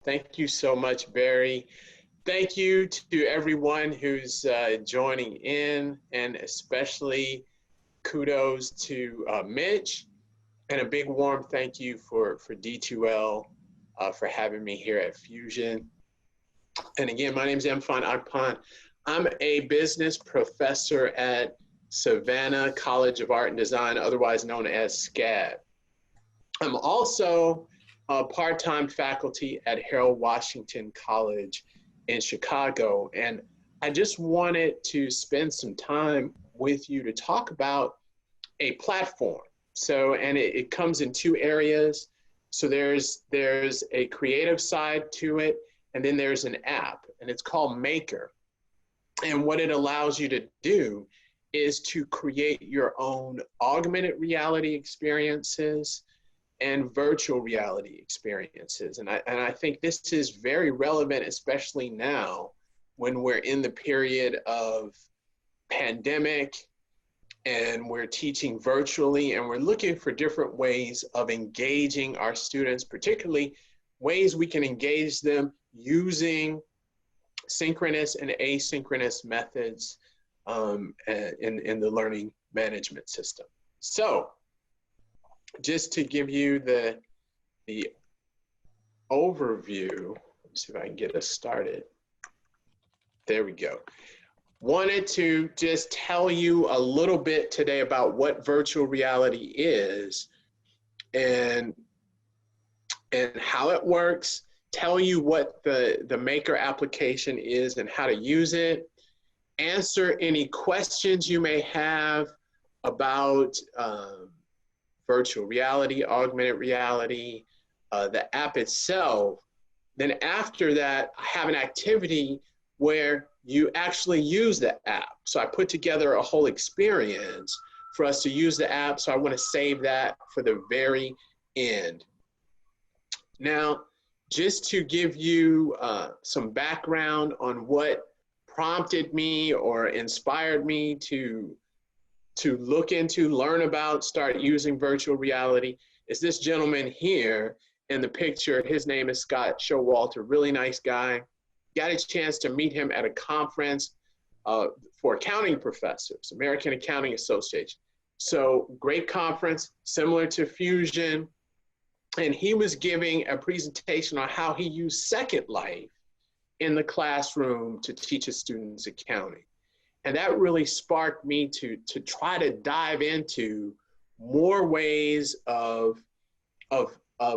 Thank you so much, Barry. Thank you to everyone who's joining in, and especially kudos to Mitch, and a big warm thank you for D2L for having me here at Fusion. And again, my name is Mfon Akpan. I'm a business professor at Savannah College of Art and Design, otherwise known as SCAD. I'm also a part-time faculty at Harold Washington College in Chicago. And I just wanted to spend some time with you to talk about a platform. So, and it comes in two areas. So there's a creative side to it, and then there's an app, and it's called MAKAR. And what it allows you to do is to create your own augmented reality experiences and virtual reality experiences. And I think this is very relevant, especially now when we're in the period of pandemic and we're teaching virtually and we're looking for different ways of engaging our students, particularly ways we can engage them using synchronous and asynchronous methods in the learning management system. So just to give you the overview, let's see if I can get us started. There we go. Wanted to just tell you a little bit today about what virtual reality is and how it works, tell you what the MAKAR application is and how to use it, answer any questions you may have about virtual reality, augmented reality, the app itself. Then after that, I have an activity where you actually use the app. So I put together a whole experience for us to use the app. So I want to save that for the very end. Now, just to give you some background on what prompted me or inspired me to look into, learn about, start using virtual reality is this gentleman here in the picture. His name is Scott Showalter, really nice guy. Got a chance to meet him at a conference for accounting professors, American Accounting Association. So great conference, similar to Fusion. And he was giving a presentation on how he used Second Life in the classroom to teach his students accounting. And that really sparked me to try to dive into more ways of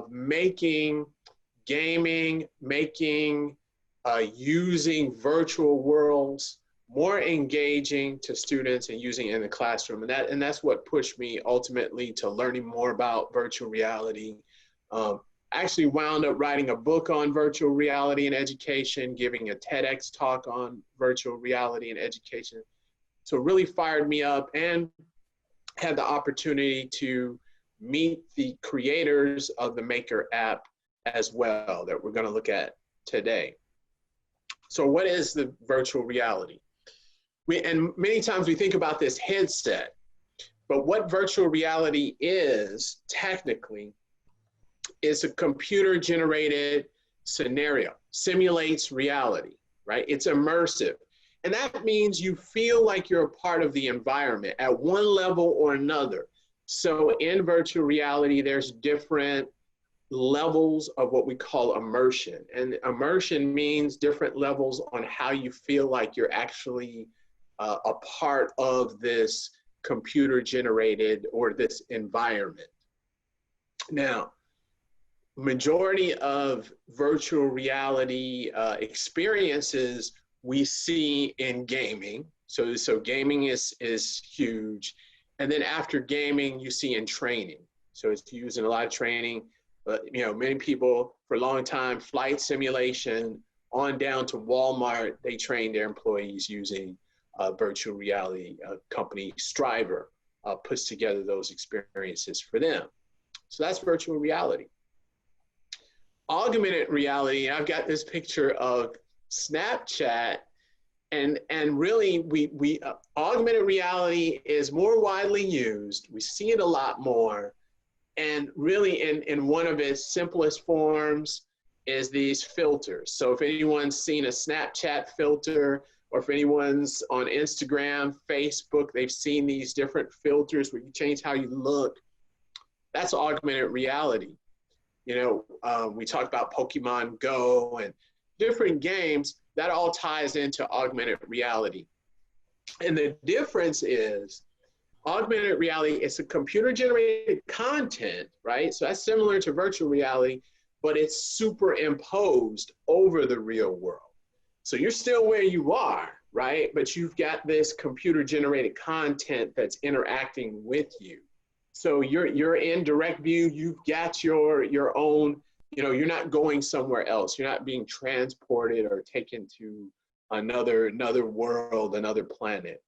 making gaming, using virtual worlds more engaging to students and using it in the classroom. And that's what pushed me ultimately to learning more about virtual reality. Actually wound up writing a book on virtual reality and education, giving a TEDx talk on virtual reality and education. So it really fired me up, and had the opportunity to meet the creators of the MAKAR app as well that we're going to look at today. So what is the virtual reality? And many times we think about this headset, but what virtual reality is technically is a computer-generated scenario, simulates reality, right? It's immersive. And that means you feel like you're a part of the environment at one level or another. So in virtual reality, there's different levels of what we call immersion. And immersion means different levels on how you feel like you're actually a part of this computer-generated or this environment. Now, majority of virtual reality experiences we see in gaming. So gaming is huge. And then after gaming, you see in training. So it's used in a lot of training. Many people for a long time, flight simulation on down to Walmart, they train their employees using virtual reality. Company Striver puts together those experiences for them. So that's virtual reality. Augmented reality, I've got this picture of Snapchat, and really augmented reality is more widely used. We see it a lot more, and really in one of its simplest forms is these filters. So if anyone's seen a Snapchat filter, or if anyone's on Instagram, Facebook, they've seen these different filters where you change how you look. That's augmented reality. You know, we talked about Pokemon Go and different games. That all ties into augmented reality. And the difference is augmented reality is a computer generated content, right? So that's similar to virtual reality, but it's superimposed over the real world. So you're still where you are, right? But you've got this computer generated content that's interacting with you. So you're in direct view, you've got your own, you know, you're not going somewhere else. You're not being transported or taken to another world, another planet.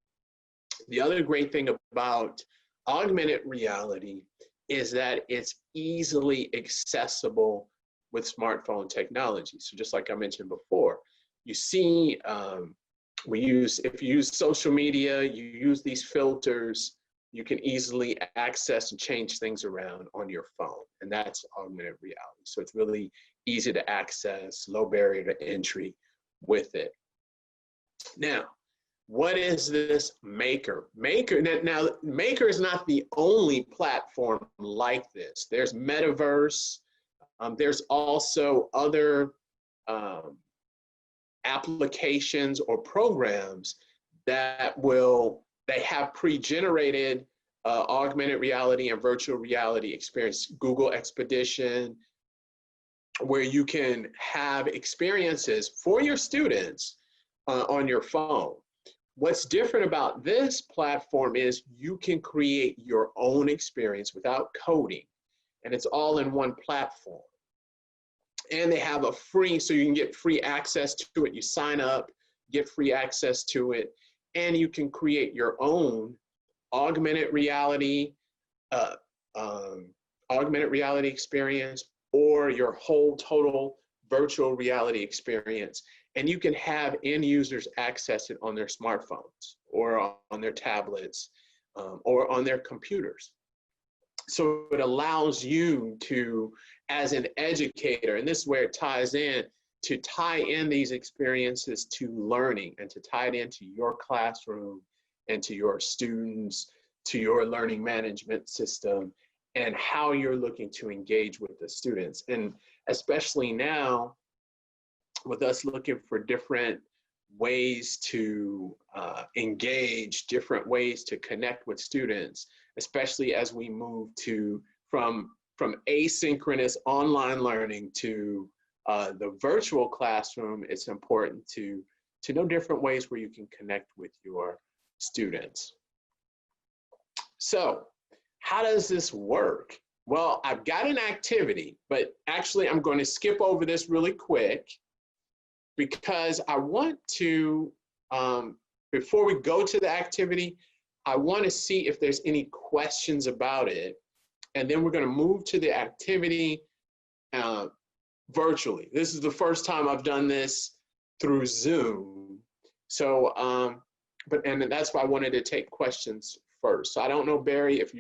The other great thing about augmented reality is that it's easily accessible with smartphone technology. So just like I mentioned before, you see, if you use social media, you use these filters, you can easily access and change things around on your phone. And that's augmented reality. So it's really easy to access, low barrier to entry with it. Now, what is this MAKAR? Now, MAKAR is not the only platform like this. There's Metaverse. There's also other applications or programs that they have pre-generated augmented reality and virtual reality experience. Google Expedition, where you can have experiences for your students on your phone. What's different about this platform is you can create your own experience without coding, and it's all in one platform. And they have a free, so you can get free access to it. You sign up, get free access to it, and you can create your own augmented reality experience, or your whole total virtual reality experience. And you can have end users access it on their smartphones or on their tablets or on their computers. So it allows you to, as an educator, and this is where it ties in, to tie in these experiences to learning and to tie it into your classroom and to your students, to your learning management system, and how you're looking to engage with the students. And especially now, with us looking for different ways to engage, different ways to connect with students, especially as we move from asynchronous online learning to the virtual classroom, it's important to know different ways where you can connect with your students. So how does this work? Well, I've got an activity, but actually I'm going to skip over this really quick because I want to, before we go to the activity, I want to see if there's any questions about it. And then we're going to move to the activity virtually. This is the first time I've done this through Zoom. So, and that's why I wanted to take questions first. So I don't know, Barry, if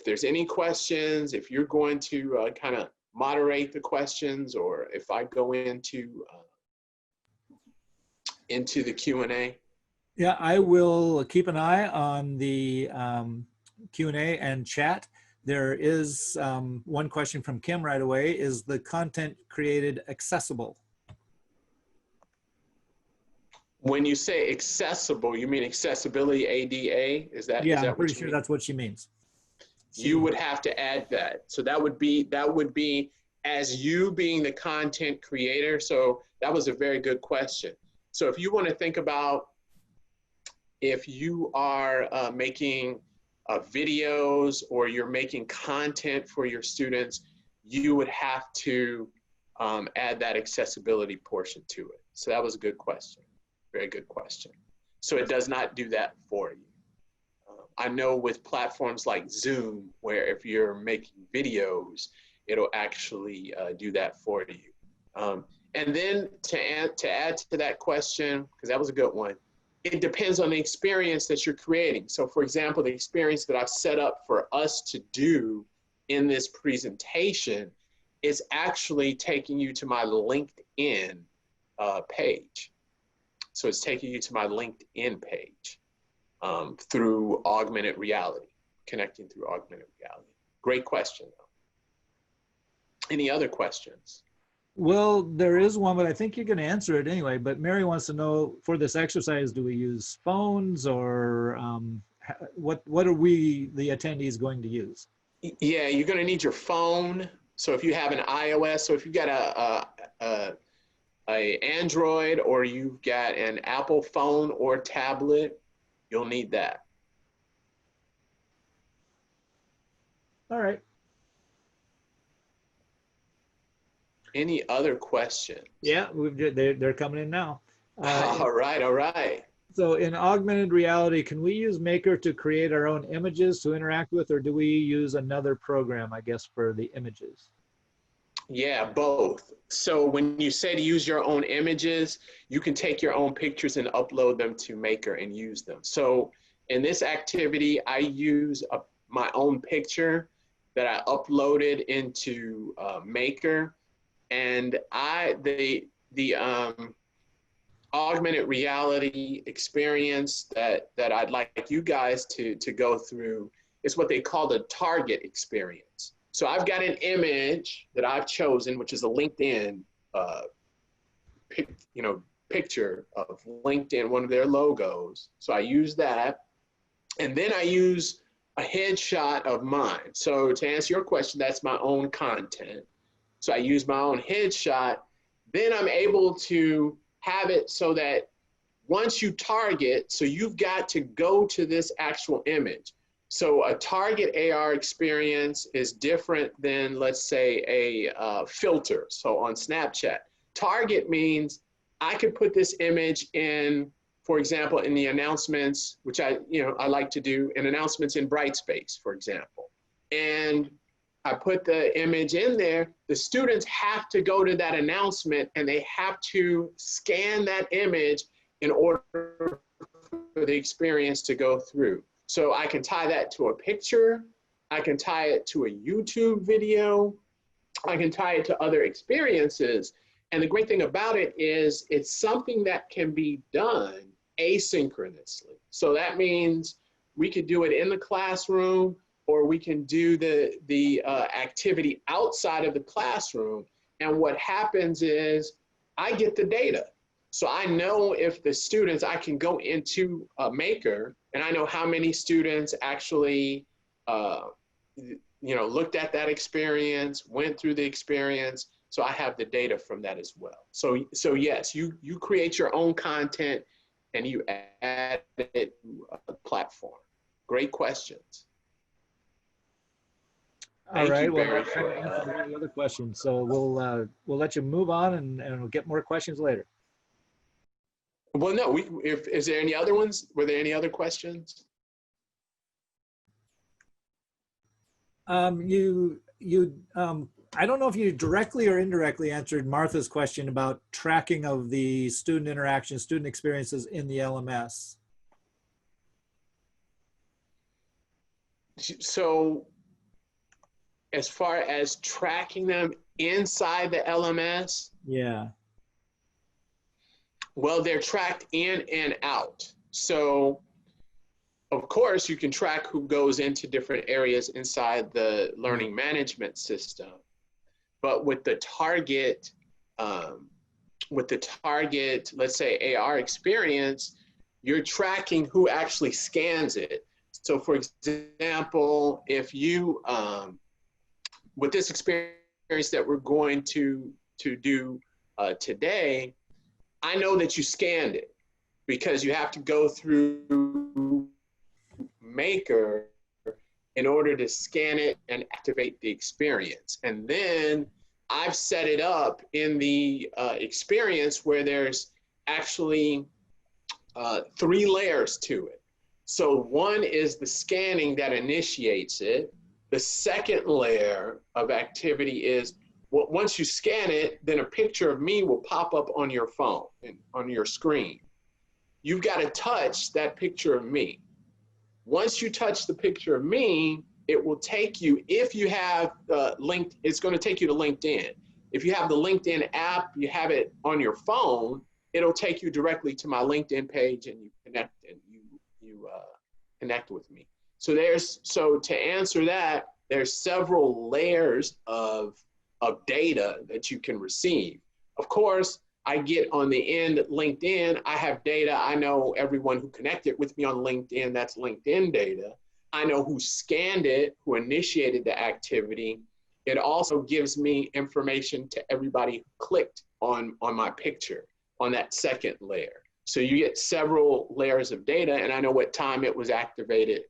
there's any questions, if you're going to kind of moderate the questions, or if I go into the Q&A. Yeah, I will keep an eye on the Q&A and chat. There is one question from Kim right away. Is the content created accessible? When you say accessible, you mean accessibility ADA? Yeah, I'm pretty sure that's what she means. You would have to add that. So that would be as you being the content creator. So that was a very good question. So if you want to think about if you are making videos or you're making content for your students, you would have to add that accessibility portion to it. So that was a good question. Very good question. So it does not do that for you. I know with platforms like Zoom, where if you're making videos, it'll actually do that for you. And then to add to that question, because that was a good one, it depends on the experience that you're creating. So for example, the experience that I've set up for us to do in this presentation it's actually taking you to my LinkedIn page. So it's taking you to my LinkedIn page through augmented reality, connecting through augmented reality. Great question, though. Any other questions? Well, there is one, but I think you're going to answer it anyway. But Mary wants to know, for this exercise, do we use phones, or what are we, the attendees, going to use? Yeah, you're going to need your phone. So if you have an iOS, so if you've got a Android, or you've got an Apple phone or tablet, you'll need that. All right. Any other questions? Yeah, they're coming in now. All right, all right. So in augmented reality, can we use Maker to create our own images to interact with, or do we use another program, I guess, for the images? Yeah, both. So when you say to use your own images, you can take your own pictures and upload them to Maker and use them. So in this activity, I use my own picture that I uploaded into Maker, and the augmented reality experience that I'd like you guys to go through is what they call the target experience. So I've got an image that I've chosen, which is a LinkedIn picture of LinkedIn, one of their logos. So I use that, and then I use a headshot of mine. So to answer your question, that's my own content. So I use my own headshot. Then I'm able to have it so that once you target, so you've got to go to this actual image. So a target AR experience is different than, let's say, a filter. So on Snapchat, target means I could put this image in, for example, in the announcements, which I like to do, in announcements in Brightspace, for example. And I put the image in there. The students have to go to that announcement, and they have to scan that image in order for the experience to go through. So I can tie that to a picture. I can tie it to a YouTube video. I can tie it to other experiences. And the great thing about it is it's something that can be done asynchronously. So that means we could do it in the classroom, or we can do the activity outside of the classroom. And what happens is I get the data. So I know if the students, I can go into Maker, and I know how many students actually looked at that experience, went through the experience. So I have the data from that as well. So yes, you create your own content and you add it to a platform. Great questions. All right. Well, that's going to answer the other questions. So we'll let you move on, and we'll get more questions later. Well, no. Is there any other ones? Were there any other questions? I don't know if you directly or indirectly answered Martha's question about tracking of the student interaction, student experiences in the LMS. So as far as tracking them inside the LMS? Yeah. Well, they're tracked in and out. So of course you can track who goes into different areas inside the learning management system. But with the target, let's say AR experience, you're tracking who actually scans it. So for example, if you, with this experience that we're going to do today, I know that you scanned it because you have to go through Maker in order to scan it and activate the experience. And then I've set it up in the experience where there's actually 3 layers to it. So one is the scanning that initiates it. The second layer of activity is once you scan it, then a picture of me will pop up on your phone and on your screen. You've got to touch that picture of me. Once you touch the picture of me, it will take you, if you have linked, it's going to take you to LinkedIn. If you have the LinkedIn app, you have it on your phone, it'll take you directly to my LinkedIn page, and you connect, and you connect with me. So to answer that, there's several layers of data that you can receive. Of course, I get on the end LinkedIn, I have data. I know everyone who connected with me on LinkedIn, that's LinkedIn data. I know who scanned it, who initiated the activity. It also gives me information to everybody who clicked on my picture on that second layer. So you get several layers of data, and I know what time it was activated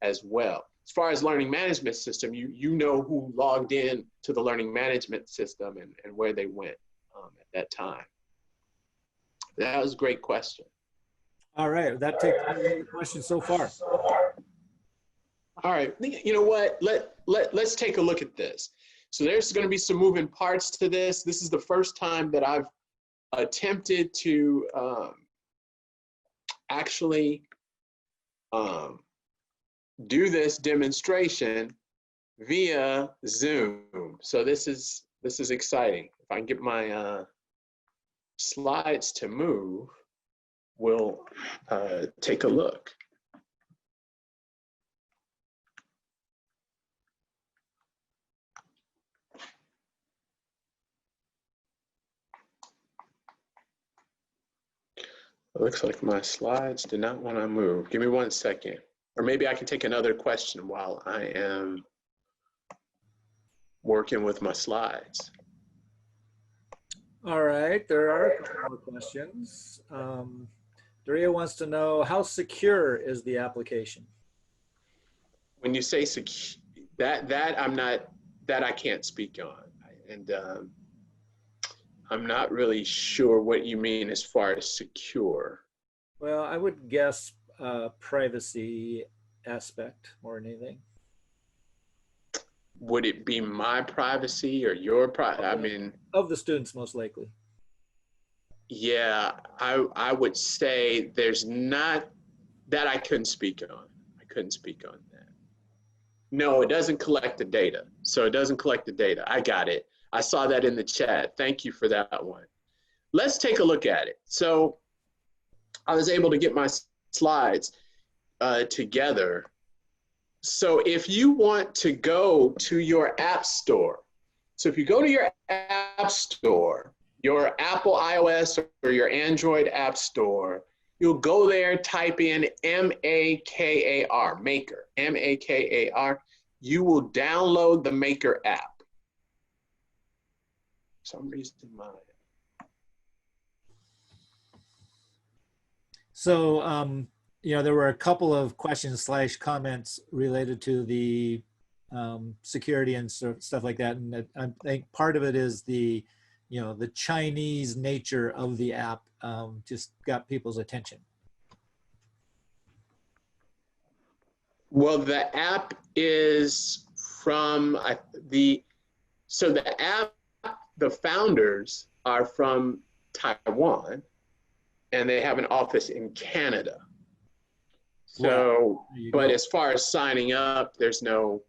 as well. As far as learning management system, you know who logged in to the learning management system and where they went at that time. That was a great question. All right, that takes the question so far. All right, you know what? Let's take a look at this. So there's going to be some moving parts to this. This is the first time that I've attempted to actually do this demonstration via Zoom. So this is exciting. If I can get my slides to move, we'll take a look. It looks like my slides did not want to move. Give me 1 second. Or maybe I can take another question while I am working with my slides. All right, there are a couple more questions. Daria wants to know, how secure is the application? When you say secure, that I can't speak on. And I'm not really sure what you mean as far as secure. Well, I would guess privacy aspect more than anything. Would it be my privacy or your privacy? I mean, of the students, most likely. Yeah, I would say there's not, that I couldn't speak on. I couldn't speak on that. No, it doesn't collect the data. So it doesn't collect the data. I got it. I saw that in the chat. Thank you for that one. Let's take a look at it. So I was able to get my slides together. So if you want to go to your app store, so if you go to your app store, your Apple iOS or your Android app store, you'll go there, type in MAKAR, Maker, MAKAR. You will download the Maker app. For some reason, mine. So, you know, there were a couple of questions / comments related to the security and stuff like that. And I think part of it is the, you know, the Chinese nature of the app just got people's attention. Well, the app is from so the app, the founders are from Taiwan, and they have an office in Canada. So, but as far as signing up, there's no,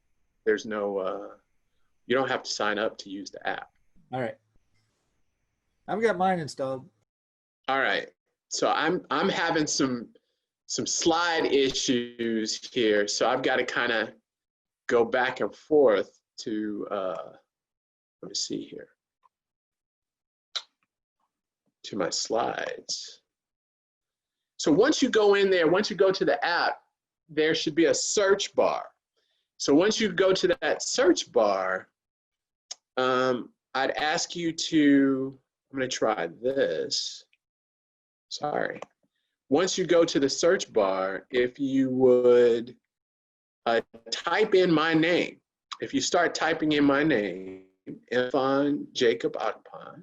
you don't have to sign up to use the app. All right. I've got mine installed. All right. So I'm having some slide issues here. So I've got to kind of go back and forth to, let me see here, to my slides. So once you go in there, once you go to the app, there should be a search bar. So once you go to that search bar, I'd ask you to, I'm going to try this. Sorry. Once you go to the search bar, if you would type in my name, if you start typing in my name, Mfon Jacob Akpan,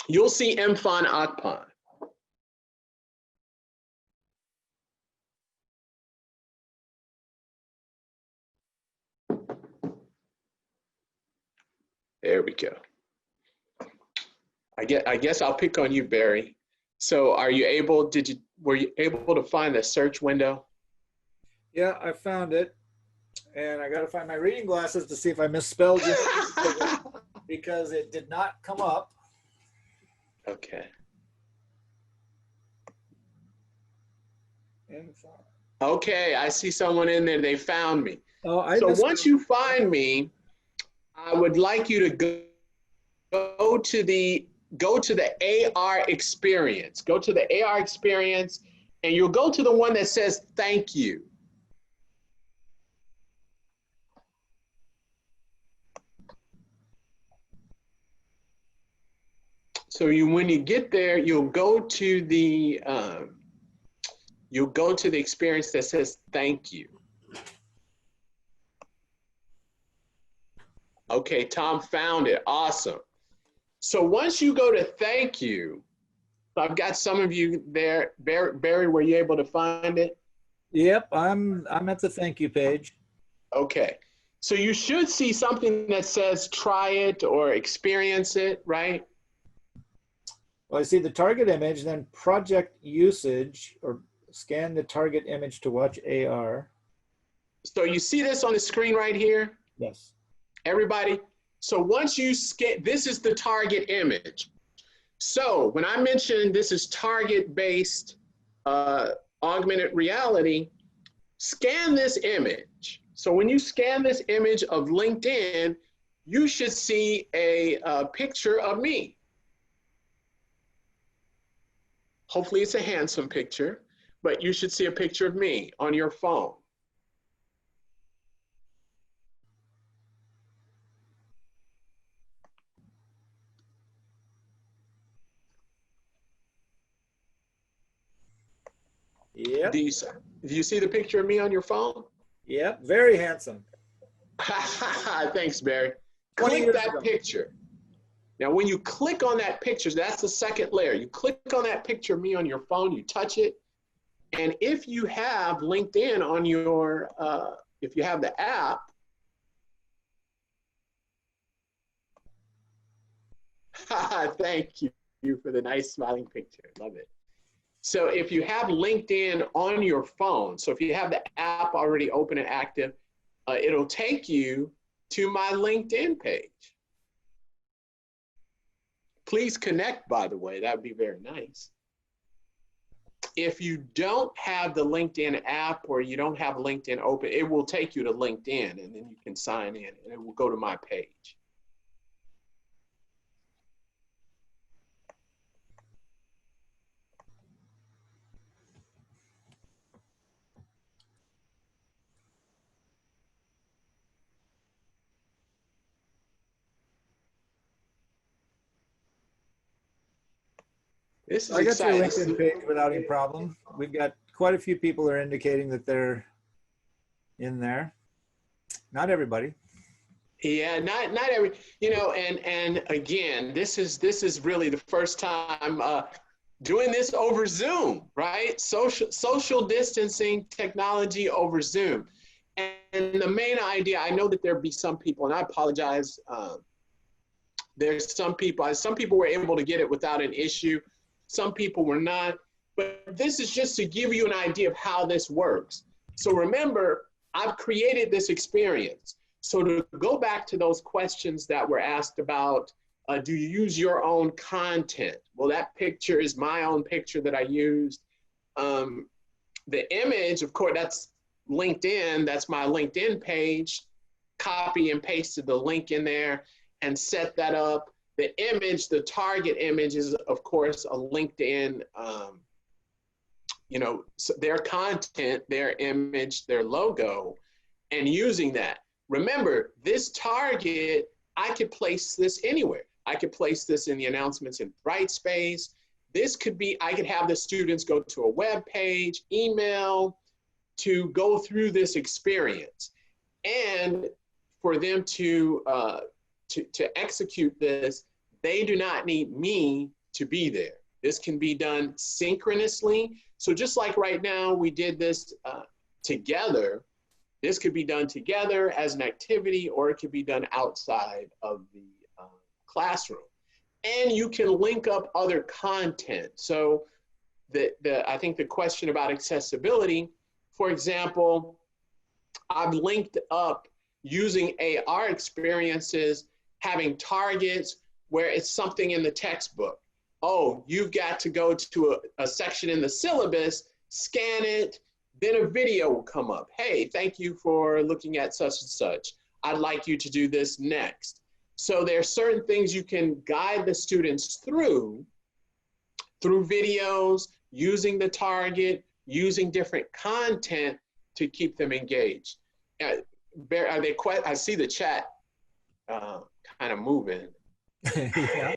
you'll see Mfon Akpan. There we go. I guess I'll pick on you, Barry. So are you able, were you able to find the search window? Yeah, I found it. And I got to find my reading glasses to see if I misspelled your name because it did not come up. Okay. And Okay, I see someone in there. They found me. oh, I So missed. once you find me, I would like you to go to the AR experience. Go to the AR experience, and you'll go to the one that says thank you. So when you get there, you'll go to the experience that says thank you. Okay, Tom found it. Awesome. So once you go to thank you, I've got some of you there. Barry, were you able to find it? Yep, I'm at the thank you page. Okay. So you should see something that says try it or experience it, right? Well, I see the target image, then project usage, or scan the target image to watch AR. So you see this on the screen right here, Yes. everybody? So once you scan, this is the target image. So when I mentioned this is target-based augmented reality, scan this image. So when you scan this image of LinkedIn, you should see a picture of me. Hopefully it's a handsome picture, but you should see a picture of me on your phone. Yep. Do you see the picture of me on your phone? Yep. Very handsome. Thanks, Barry. 20 Click years that ago. picture. Now, when you click on that picture, that's the second layer. You click on that picture of me on your phone, you touch it, and if you have LinkedIn on your, if you have the app, thank you for the nice smiling picture. Love it. So if you have LinkedIn on your phone, so if you have the app already open and active, it'll take you to my LinkedIn page. Please connect, by the way, that would be very nice. If you don't have the LinkedIn app or you don't have LinkedIn open, it will take you to LinkedIn and then you can sign in and it will go to my page. This is I got your exciting. LinkedIn page without any problem. We've got quite a few people are indicating that they're in there. Not everybody. Yeah, not every, you know, and again, this is really the first time doing this over Zoom, right? Social distancing technology over Zoom. And the main idea, I know that there'll be some people, and I apologize. There's some people were able to get it without an issue. Some people were not. But this is just to give you an idea of how this works. So remember, I've created this experience. So to go back to those questions that were asked about, do you use your own content? Well, that picture is my own picture that I used. The image, of course, that's LinkedIn. That's my LinkedIn page. Copy and pasted the link in there and set that up. The image, the target image is, of course, a LinkedIn, you know, their content, their image, their logo, and using that. Remember, this target, I could place this anywhere. I could place this in the announcements in Brightspace. This could be, I could have the students go to a web page, email, to go through this experience. And for them to execute this, they do not need me to be there. This can be done synchronously. So just like right now, we did this together, this could be done together as an activity, or it could be done outside of the classroom. And you can link up other content. So I think the question about accessibility, for example, I've linked up using AR experiences, having targets where it's something in the textbook. Oh, you've got to go to a section in the syllabus, scan it, then a video will come up. Hey, thank you for looking at such and such. I'd like you to do this next. So there are certain things you can guide the students through videos, using the target, using different content to keep them engaged. Are they quite, I see the chat kind of moving. Yeah,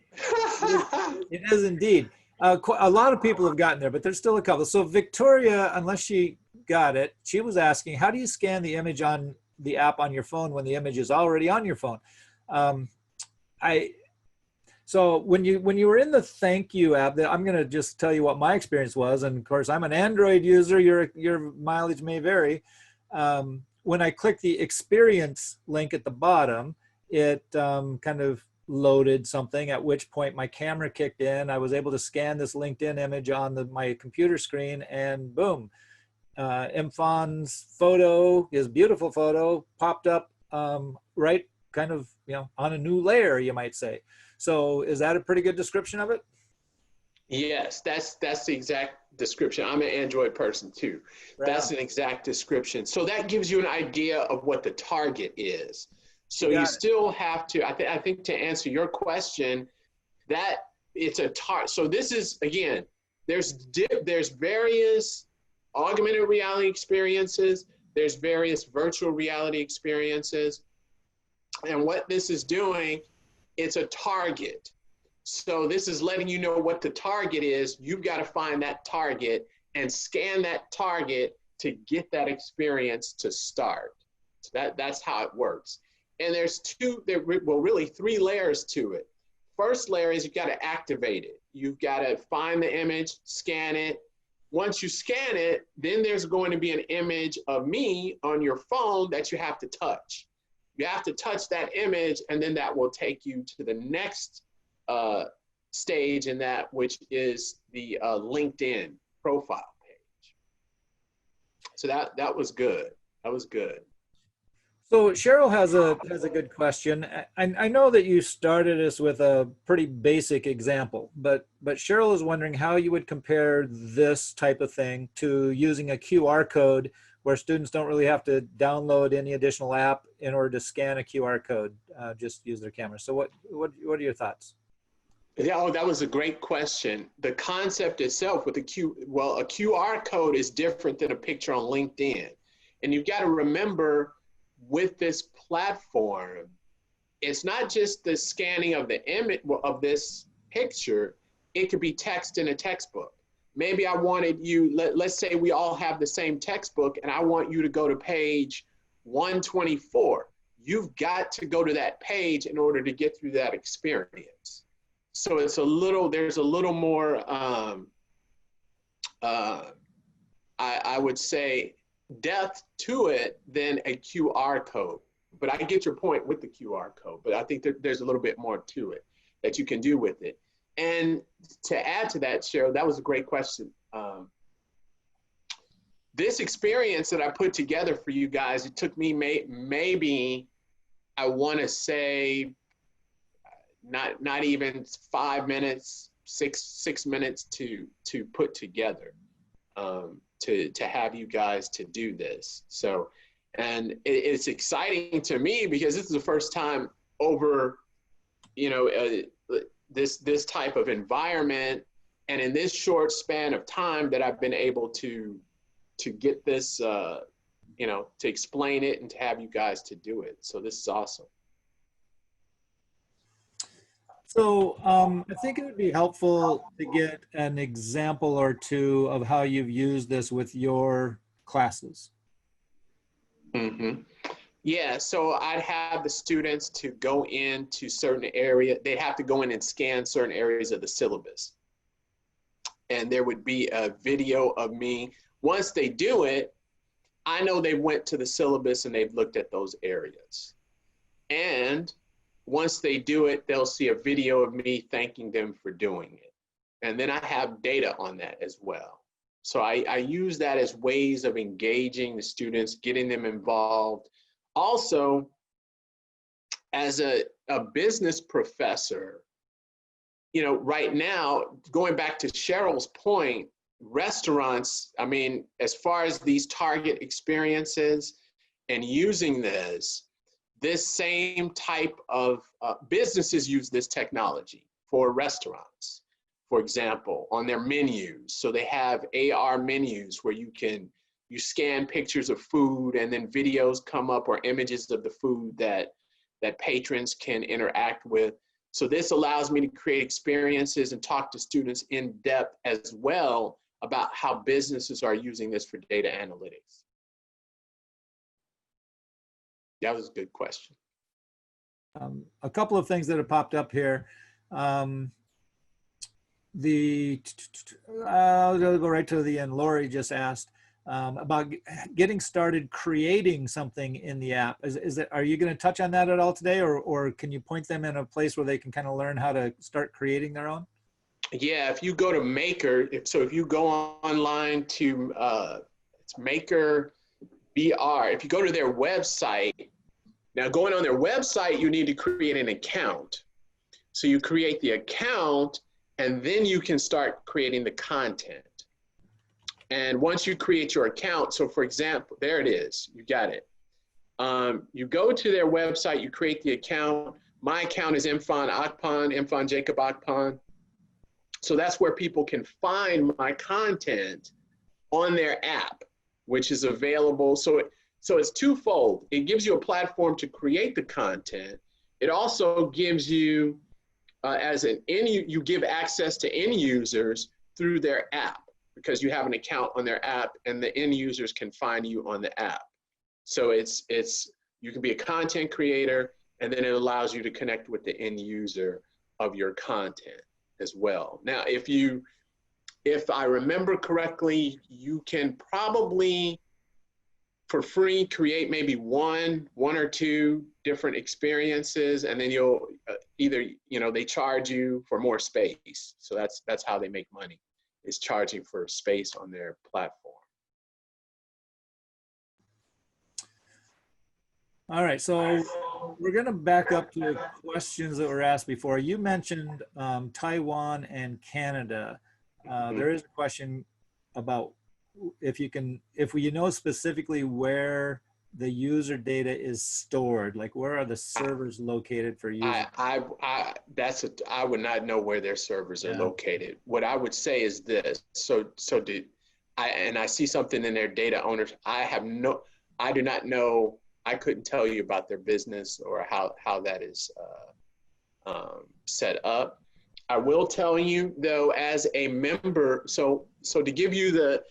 it is indeed. A lot of people have gotten there, but there's still a couple. So Victoria, unless she got it, she was asking, how do you scan the image on the app on your phone when the image is already on your phone? So when you were in the Thank You app, I'm going to just tell you what my experience was. And of course, I'm an Android user. Your mileage may vary. When I clicked the experience link at the bottom, it kind of loaded something, at which point my camera kicked in. I was able to scan this LinkedIn image on my computer screen, and boom, Imfan's photo, his beautiful photo, popped up right kind of, on a new layer, you might say. So is that a pretty good description of it? Yes, that's the exact description. I'm an Android person too. Right. That's an exact description. So that gives you an idea of what the target is. So you still have to, I think to answer your question, that it's a target. So this is, again, there's various augmented reality experiences. There's various virtual reality experiences. And what this is doing, it's a target. So this is letting you know what the target is. You've got to find that target and scan that target to get that experience to start. So that's how it works. And there's really three layers to it. First layer is you've got to activate it. You've got to find the image, scan it. Once you scan it, then there's going to be an image of me on your phone that you have to touch. You have to touch that image, and then that will take you to the next stage in that, which is the LinkedIn profile page. So that was good. That was good. So Cheryl has a good question. I know that you started us with a pretty basic example, but Cheryl is wondering how you would compare this type of thing to using a QR code where students don't really have to download any additional app in order to scan a QR code, just use their camera. So what are your thoughts? Yeah, that was a great question. The concept itself with a QR code is different than a picture on LinkedIn. And you've got to remember, with this platform, it's not just the scanning of the image of this picture, it could be text in a textbook. Maybe I wanted you, let's say we all have the same textbook and I want you to go to page 124. You've got to go to that page in order to get through that experience. So there's a little more, I would say, depth to it than a QR code. But I get your point with the QR code, but I think that there's a little bit more to it that you can do with it. And to add to that, Cheryl, that was a great question. This experience that I put together for you guys, it took me maybe, I want to say, not even 5 minutes, six minutes to put together. To have you guys to do this. So, and it's exciting to me because this is the first time over, this type of environment, and in this short span of time that I've been able to get this, to explain it and to have you guys to do it. So this is awesome. So I think it would be helpful to get an example or two of how you've used this with your classes. Mm-hmm. Yeah, so I'd have the students to go into certain areas. They have to go in and scan certain areas of the syllabus. And there would be a video of me. Once they do it, I know they went to the syllabus and they've looked at those areas. And once they do it, they'll see a video of me thanking them for doing it. And then I have data on that as well. So I use that as ways of engaging the students, getting them involved. Also, as a business professor, you know, right now, going back to Cheryl's point, restaurants, I mean, as far as these target experiences and using this same type of businesses use this technology for restaurants, for example, on their menus. So they have AR menus where you scan pictures of food and then videos come up or images of the food that patrons can interact with. So this allows me to create experiences and talk to students in depth as well about how businesses are using this for data analytics. That was a good question. A couple of things that have popped up here. I'll go right to the end. Lori just asked about getting started creating something in the app. Are you going to touch on that at all today, or can you point them in a place where they can kind of learn how to start creating their own? Yeah, if you go to MAKAR, if you go online to it's MAKAR VR, if you go to their website, now going on their website, you need to create an account. So you create the account and then you can start creating the content. And once you create your account, so for example, there it is, you got it. You go to their website, you create the account. My account is Imfan Jacob Akpan. So that's where people can find my content on their app, which is available. So it's twofold. It gives you a platform to create the content. It also gives you, you give access to end users through their app, because you have an account on their app and the end users can find you on the app. So you can be a content creator, and then it allows you to connect with the end user of your content as well. Now, if I remember correctly, you can probably, for free, create maybe one or two different experiences, and then you'll either, they charge you for more space. So that's how they make money, is charging for space on their platform. All right, so we're going to back up to questions that were asked before. You mentioned Taiwan and Canada. There is a question about if you know specifically where the user data is stored, like where are the servers located for users? I would not know where their servers are located. What I would say is this. I see something in their data owners. I do not know. I couldn't tell you about their business or how that is set up. I will tell you though, as a member, so to give you the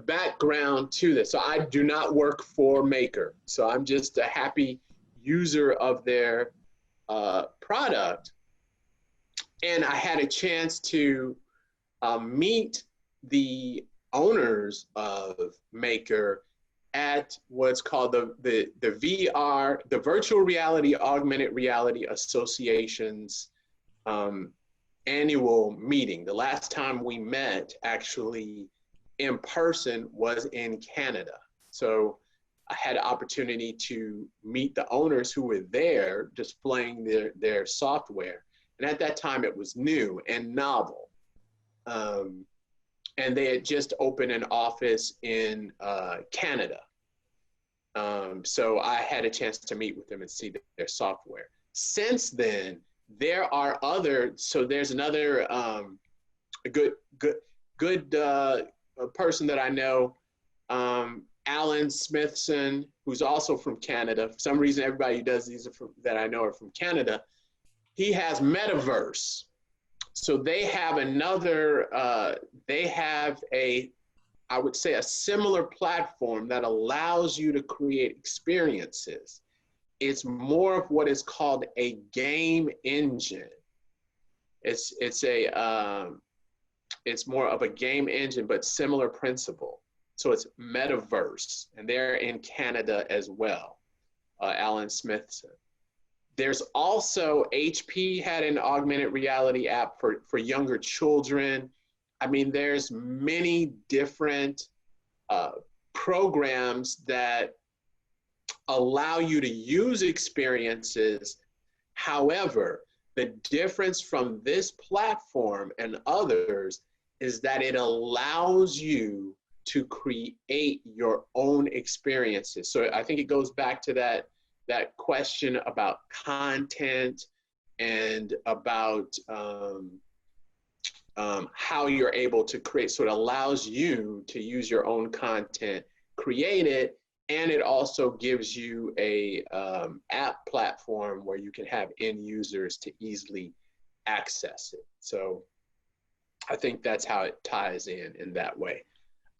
background to this, so I do not work for MAKAR. So I'm just a happy user of their product. And I had a chance to meet the owners of MAKAR at what's called the VR, the Virtual Reality Augmented Reality Association's annual meeting. The last time we met actually in person was in Canada. So I had an opportunity to meet the owners who were there displaying their software. And at that time it was new and novel. And they had just opened an office in Canada. So I had a chance to meet with them and see their software. Since then, there are there's another good person that I know, Alan Smithson, who's also from Canada. For some reason, everybody who does these that I know are from Canada. He has Metaverse. So they have I would say a similar platform that allows you to create experiences. It's more of what is called a game engine. It's more of a game engine, but similar principle. So it's Metaverse, and they're in Canada as well, Alan Smithson. There's also HP had an augmented reality app for younger children. I mean, there's many different programs that allow you to use experiences. However, the difference from this platform and others is that it allows you to create your own experiences. So I think it goes back to that question about content and about how you're able to create. So it allows you to use your own content, create it, and it also gives you a app platform where you can have end users to easily access it. So I think that's how it ties in that way.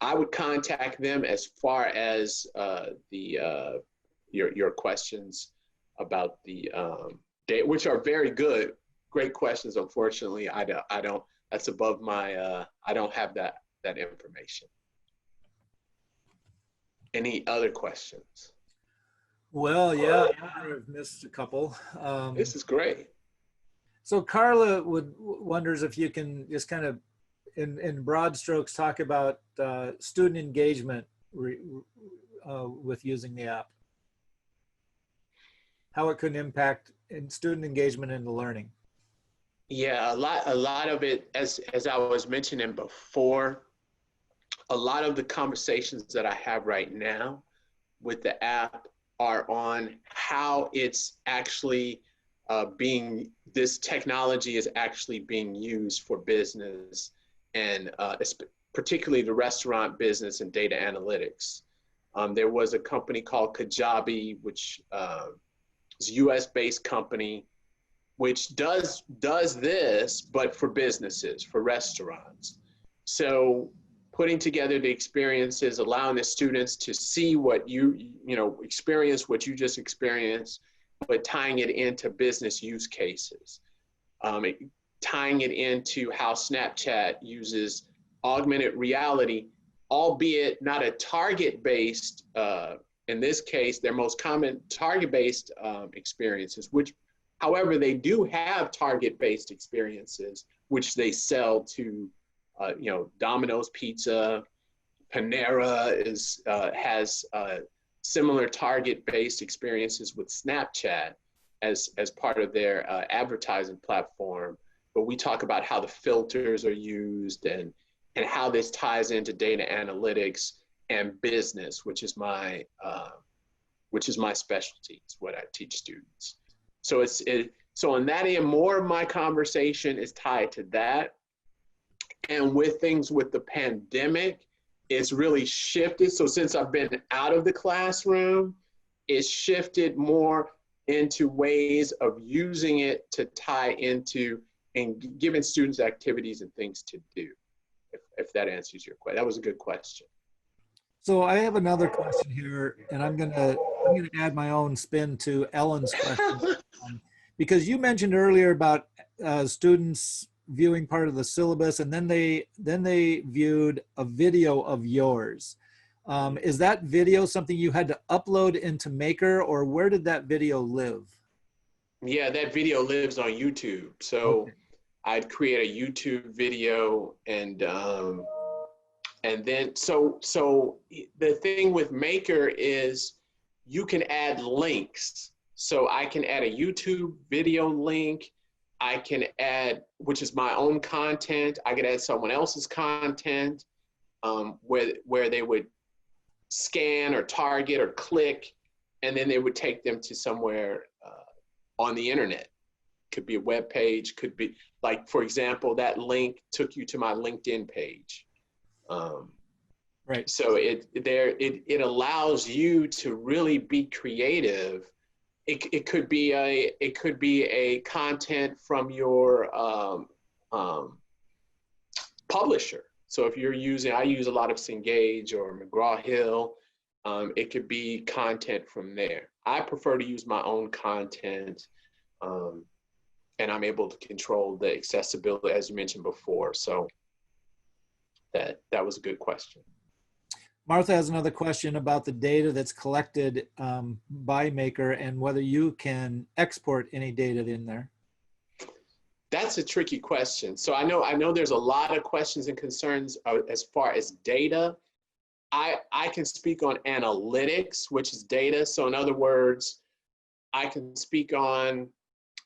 I would contact them. As far as your questions about the data, which are very good, great questions. Unfortunately, I don't. That's above my. I don't have that information. Any other questions? Well, yeah, I've missed a couple. This is great. So Carla wonders if you can just kind of, in broad strokes, talk about student engagement with using the app. How it could impact student engagement in the learning. Yeah, a lot of it, as I was mentioning before, a lot of the conversations that I have right now with the app are on how it's actually this technology is actually being used for business, and particularly the restaurant business and data analytics. There was a company called Kajabi, which is a US-based company, which does this, but for businesses, for restaurants. So putting together the experiences, allowing the students to see what experience what you just experienced, but tying it into business use cases. Tying it into how Snapchat uses augmented reality, albeit not a target-based, in this case, their most common target-based experiences, which, however, they do have target-based experiences, which they sell to, Domino's Pizza, Panera has similar target-based experiences with Snapchat as part of their advertising platform. But we talk about how the filters are used and how this ties into data analytics and business, which is my specialty. It's what I teach students. So so on that end, more of my conversation is tied to that. And with things with the pandemic, it's really shifted. So since I've been out of the classroom, it's shifted more into ways of using it to tie into and giving students activities and things to do, if that answers your question. That was a good question. So I have another question here, and I'm gonna add my own spin to Ellen's question. Because you mentioned earlier about students viewing part of the syllabus, and then they viewed a video of yours. Is that video something you had to upload into MAKAR, or where did that video live? Yeah, that video lives on YouTube. So okay. I'd create a YouTube video, and then so the thing with MAKAR is you can add links. So I can add a YouTube video link. I can add, which is my own content. I could add someone else's content where they would scan or target or click, and then they would take them to somewhere on the internet. Could be a web page, could be, like, for example, that link took you to my LinkedIn page. Right. So it allows you to really be creative. It could be a content from your publisher. So if you're I use a lot of Cengage or McGraw-Hill. It could be content from there. I prefer to use my own content, and I'm able to control the accessibility, as you mentioned before. So that was a good question. Martha has another question about the data that's collected by MAKAR and whether you can export any data in there. That's a tricky question. So I know there's a lot of questions and concerns as far as data. I can speak on analytics, which is data. So in other words, I can speak on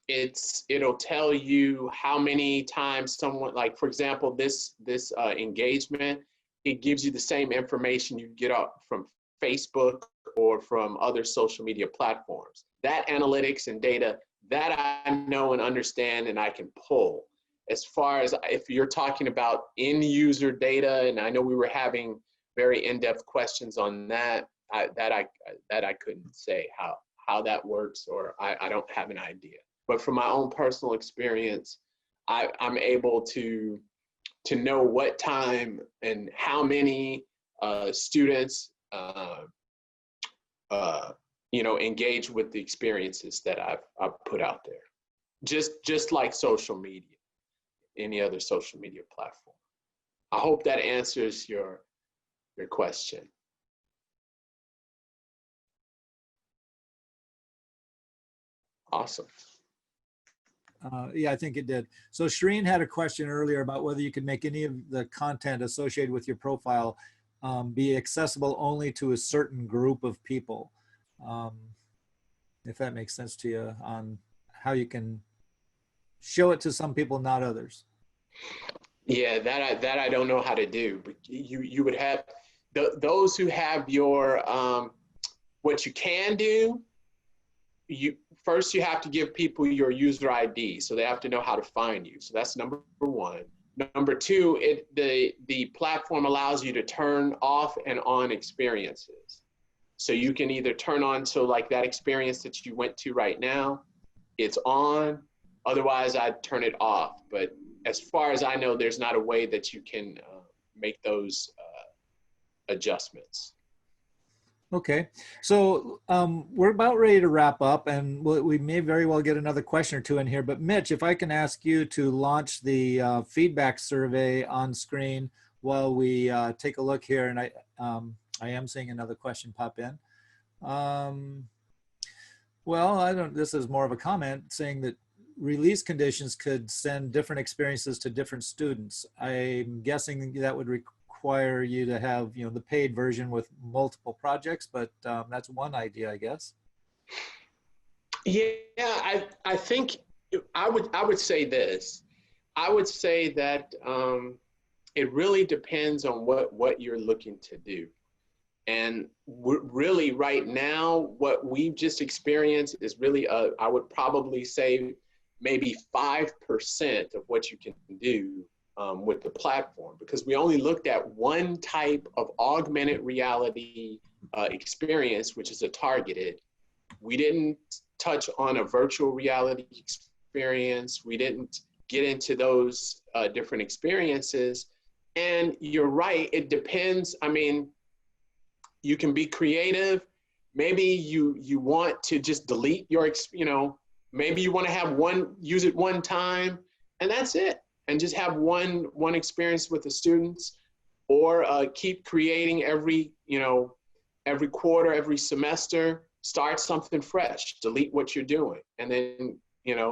it'll tell you how many times someone, like for example, this engagement, it gives you the same information you get up from Facebook or from other social media platforms. That analytics and data, that I know and understand and I can pull. As far as if you're talking about end user data, and I know we were having very in-depth questions on that, I couldn't say how that works, or I don't have an idea. But from my own personal experience, I'm able to know what time and how many students engage with the experiences that I've put out there. Just like social media, any other social media platform. I hope that answers your question. Awesome. Yeah, I think it did. So Shireen had a question earlier about whether you could make any of the content associated with your profile be accessible only to a certain group of people. If that makes sense to you on how you can show it to some people, not others. Yeah, that I don't know how to do, but you would have those who have your what you can do. First you have to give people your user ID, so they have to know how to find you. So that's number one. Number two, the platform allows you to turn off and on experiences. So you can either turn on, so like that experience that you went to right now, it's on. Otherwise, I'd turn it off. But as far as I know, there's not a way that you can make those adjustments. Okay, so we're about ready to wrap up, and we may very well get another question or two in here. But Mitch, if I can ask you to launch the feedback survey on screen while we take a look here, and I am seeing another question pop in. Well, this is more of a comment saying that release conditions could send different experiences to different students. I'm guessing that would require you to have, the paid version with multiple projects, but that's one idea, I guess. Yeah, I think I would say this. I would say that it really depends on what you're looking to do. And really right now, what we've just experienced is really, I would probably say maybe 5% of what you can do with the platform, because we only looked at one type of augmented reality experience, which is a targeted. We didn't touch on a virtual reality experience. We didn't get into those different experiences. And you're right, it depends. I mean, you can be creative. Maybe you want to just delete your, maybe you want to have use it one time, and that's it. And just have one experience with the students, or keep creating every quarter, every semester, start something fresh, delete what you're doing, and then,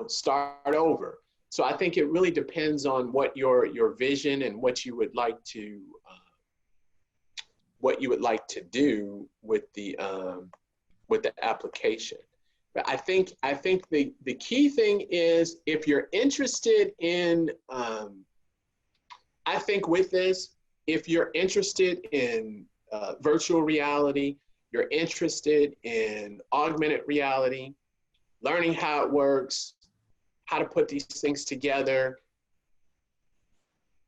start over. So I think it really depends on what your vision and what you would like to do with the application. But I think the key thing is, if you're interested in, I think with this, if you're interested in virtual reality, you're interested in augmented reality, learning how it works, how to put these things together,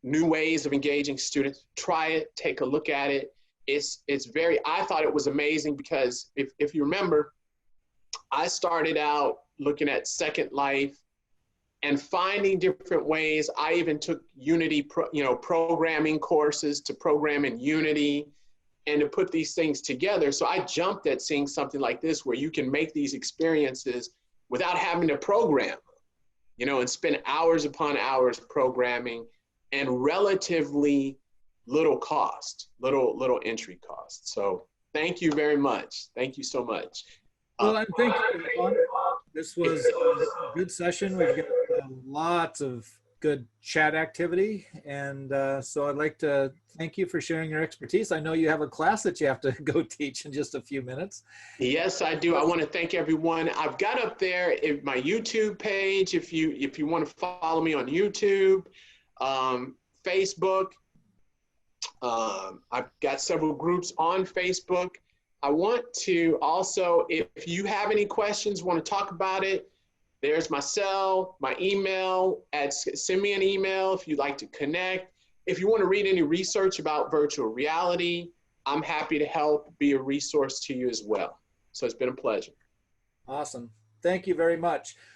new ways of engaging students, try it, take a look at it. I thought it was amazing, because if you remember, I started out looking at Second Life and finding different ways. I even took Unity, programming courses to program in Unity and to put these things together. So I jumped at seeing something like this, where you can make these experiences without having to program, and spend hours upon hours programming, and relatively little cost, little entry cost. So thank you very much. Thank you so much. Well, and thank you, everyone. This was a good session. We've got lots of good chat activity. And so I'd like to thank you for sharing your expertise. I know you have a class that you have to go teach in just a few minutes. Yes, I do. I want to thank everyone. I've got up there my YouTube page. If you want to follow me on YouTube, Facebook. I've got several groups on Facebook. I want to also, if you have any questions, want to talk about it, there's my cell, my email. Send me an email if you'd like to connect. If you want to read any research about virtual reality, I'm happy to help be a resource to you as well. So it's been a pleasure. Awesome. Thank you very much.